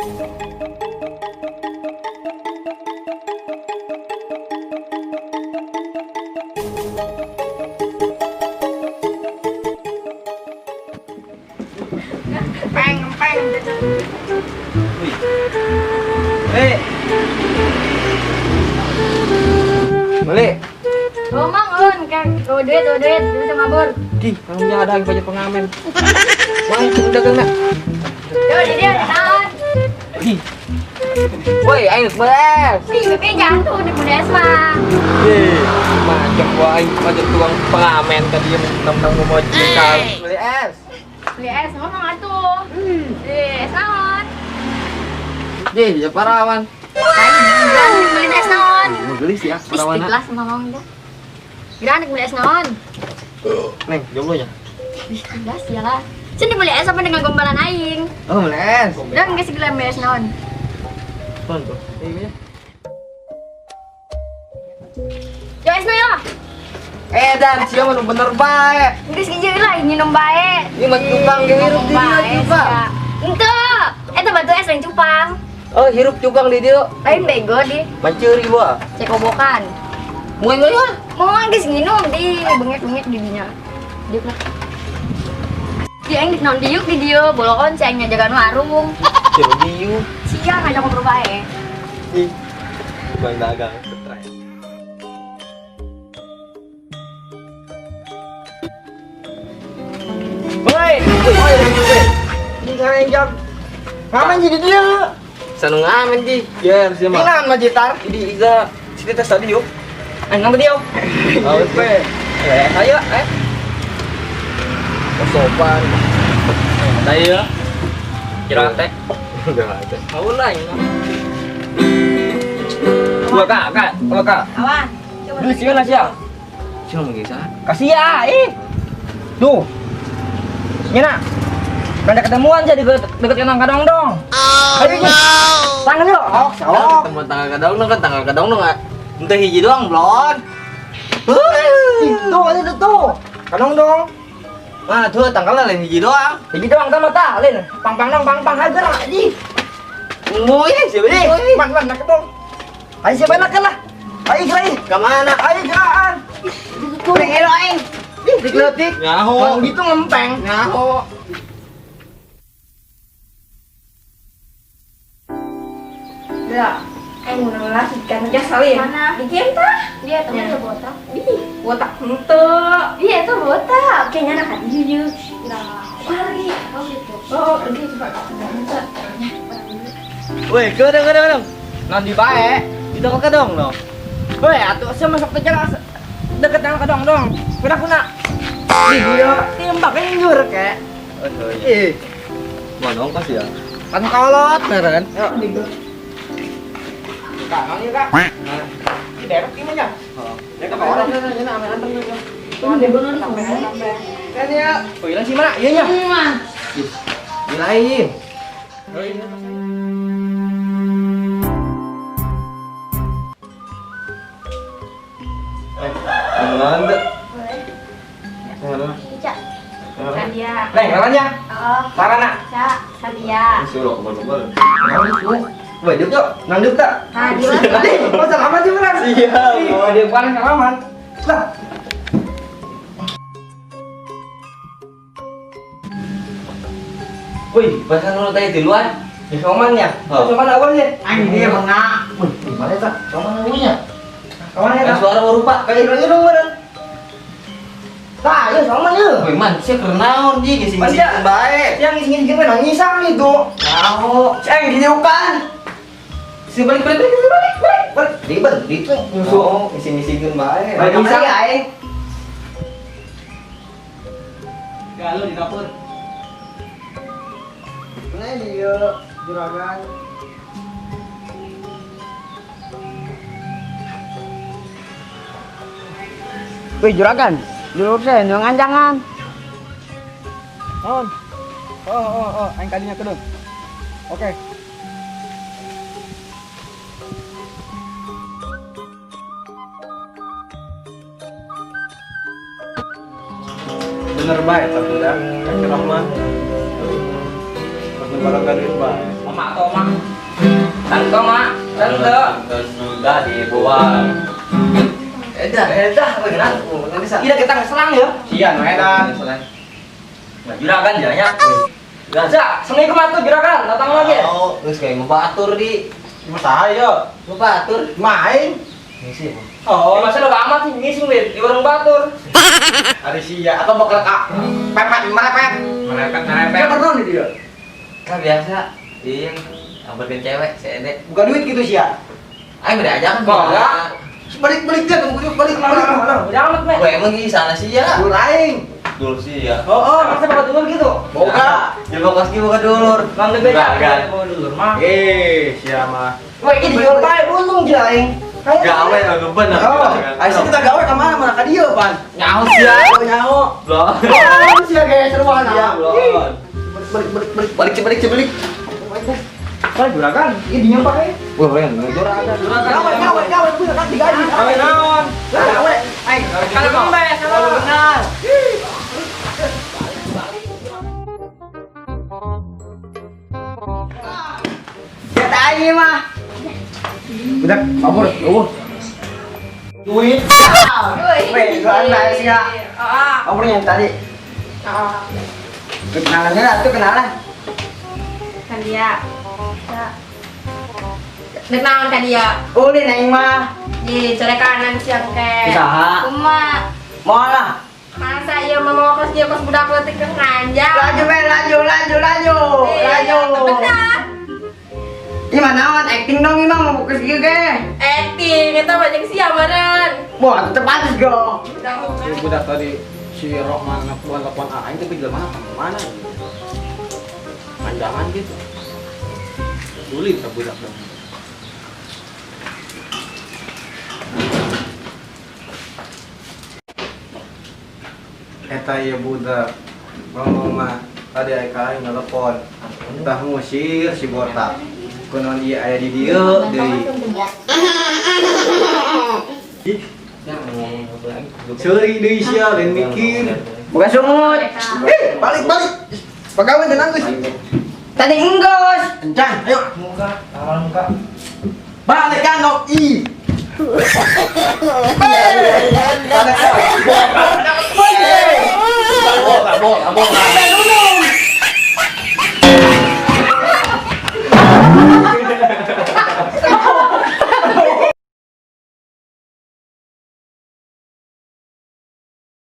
Hei, balik. Oh mang on kan, duit bisa mabur. Di, kamu ada yang banyak pengamen. Wah, dagang nak. Yo di dia naon. Di. Woi, ayo beres. Tapi jantung di Budes mah. Macam gua aing pajak tuang pengamen tadi yang nam-nam mau cikal. Beli es. Beli es ngomong atuh. Es naon? Di, ya parawan. Beli es naon? Mau gelis ya, parawan. Ikhlas ngomong dah. Geranik beli es naon? Neng, jomblonya. Ikhlas ya lah. Sini beli es apa dengan gombalan aing? Oh, beli es. Udah nggak sih beli es naon? Tuh. Iya. Yo es yo. Dan siapa nu bener bae. Geus hiji lah nginum bae. Ini mah cupang di hirup di dia juga. Henteu. Eta batu es lain cupang. Oh, hirup cupang di dia. Lain bego di Mancuri gua. cekobokan. Mau ya? Mau geus nginum di bengek-bengek di dinya. Diuk lah. Di aing di naon diuk di dieu bolokon si aing jagaan warung. Coba diu. Sia ngajak ngobrol bae. Ih. Bang dagang ketrai. Woi, di ngarenjak. Ngamen jadi dia. Sanu ngamen di. Ger sih mah. Ingan mah jitar. Di iga. Sini tes tadi yuk. Ngamen dia. Oke. Ayo, sopan. Ayo ya. Kira teh. Udah ada. Mau lah ini. Gua kakak. Awan. Dulu sih lah siapa? Siapa mau kisah? Kasih ya, Tuh. Mina. Ada ketemuan jadi deket kadang-kadang dong. Ayo no. Tangan yuk. Oh. Teman tanggal kadang dong enggak. Entah hiji doang, blon. Tuh, ada tuh. Kadang dong. Mana tuh tanggalnya lain hiji doang. Hiji doang sama ta, lain. Pang hajar lah di. Muy, siapa ni? Man nak dong. Ayo siapa nak lah. Ayo gerai. Ke mana? Ayo geraan. Tuh ngero aing. Dikletik. Nyaho. Gitu ngempeng. Nyaho. Ya, aing mau ngelas ikan aja salin. Mana? Dikian tah. Dia temen botak. Botak henteu. Iya tuh botak. Kayaknya anak jujur. Nah, mari. Oh gitu. Oh, pergi cepat. Woi, kedong. Nanti bae. Kita ke kedong dong. Woi, atuh saya masuk ke jalan deket dengan kedong dong. Kuna. Di dia tembak injur kek. Ih. Mana ongkos ya? Kan kolot meren. Yuk, digo. Kak, ini Kak. Di daerah ini aja. Heeh. Ya ke bawah sana anteng juga. Tuh dia bener sampai. Kan ya. Oh, ilang sih mana? Iya nya. Nilai. Oh, iya. Ngande. Boleh. Ica. Sadia. Neng, namanya? Oh. Sarana. Sadia. Suruh kebal-kebal. Woi, yuk. Nanduk tak? Nah, di mana? Nanti, kau salaman sih benar. Siap. Oh, dia paling salaman. Lah. Wih, bahasa nurut tadi di luar. Di soman ya? Soman awalnya. Anh dia mengak. Wih, gimana tak? Soman awalnya. Kawan ya, Kan suara rupa kayak hidung bener. Tah, ya soman ya. Wih man, saya kerenaun ji ngisi-ngisi baik. Yang ngisi-ngisi kan ngisang itu. Tahu. Ceng didiukan. Si balik. Ribet, itu nyusul ngisi-ngisikan baik. Balik Ngisang ya, aing. Galuh di dapur. Nah, dia juragan. Wih juragan, dulu saya nyongan jangan. Aing kalinya kedeng. Oke. Bener baik tapi dah. Kaki Rahman. Barang duit baik. Mama atau mama? Tante mak, tante sudah dibuang. Edah, beneran. Iya kita ngeselang ya. Iya, edan. Nah, juragan jadinya. Gaza, sengaja kemana tuh juragan? Datang lagi. Oh, terus kayak mau batur di Saya mau batur. main. Ngisi. Oh, masa lo amat sih ngising wit di warung batur. Ada sia atau bakal pepet merepet. Mereka Saya nempel. pernah nih dia. Kan biasa. Iya, ambilin cewek, sedek. Bukan duit gitu sia. Ayo udah aja kan. Kok enggak? Balik dia kamu balik. Udah amat, Mek. Gue emang di sana sih ya. Dulu aing. Dulu sih ya. Oh, Masa bapak dulur gitu? boga. Ya bakas ki buka dulur. Bang lebih Gagal. bapak dulur mah. Sia mah. Wah, ini dijual baik untung je aing. Gawe anu bener. Oh, aing kita gawe ka mana ka dieu, Pan. nyaho sih ya. Oh, nyaho. Belum. Oh, sia guys, rumah Iya, belum. Balik. Saya juragan, ini dinya pakai. Wah, keren. Juragan. Gawe, punya kan digaji. Gawe naon? Gawe. Aing, Kalau kembe, kalau benar. Kita aing mah. Udah, kabur. Duit. Weh, doan lah sia. Kabur yang tadi. Kenalannya lah, tuh kenalan. Kan dia. Nek naon kan dia? Ulin aing mah. Di sore kanan siang ke. Usaha. Kuma. Moal lah. Masa iya mau kos dia kos budak letik ke ranjang. Laju men, laju. Benar. Gimana amat acting dong imang mau fokus gitu ke? Acting itu banyak sih amaran. Wah, tetep pantas go. Budak tadi si Rohman nelfon Aing tapi di mana mana panjangan gitu sulit ke budak dong. Eta ya budak ngomong mah tadi Aing nelfon entah ngusir si botak konon dia aya di dieu deui Ceri deui sia lain mikir. Bukan sungut. Balik. Pegawai dan anggus. Tadi enggus. Encan, ayo. muka, tangan muka. Balik kangkok. I. Balik. Balik.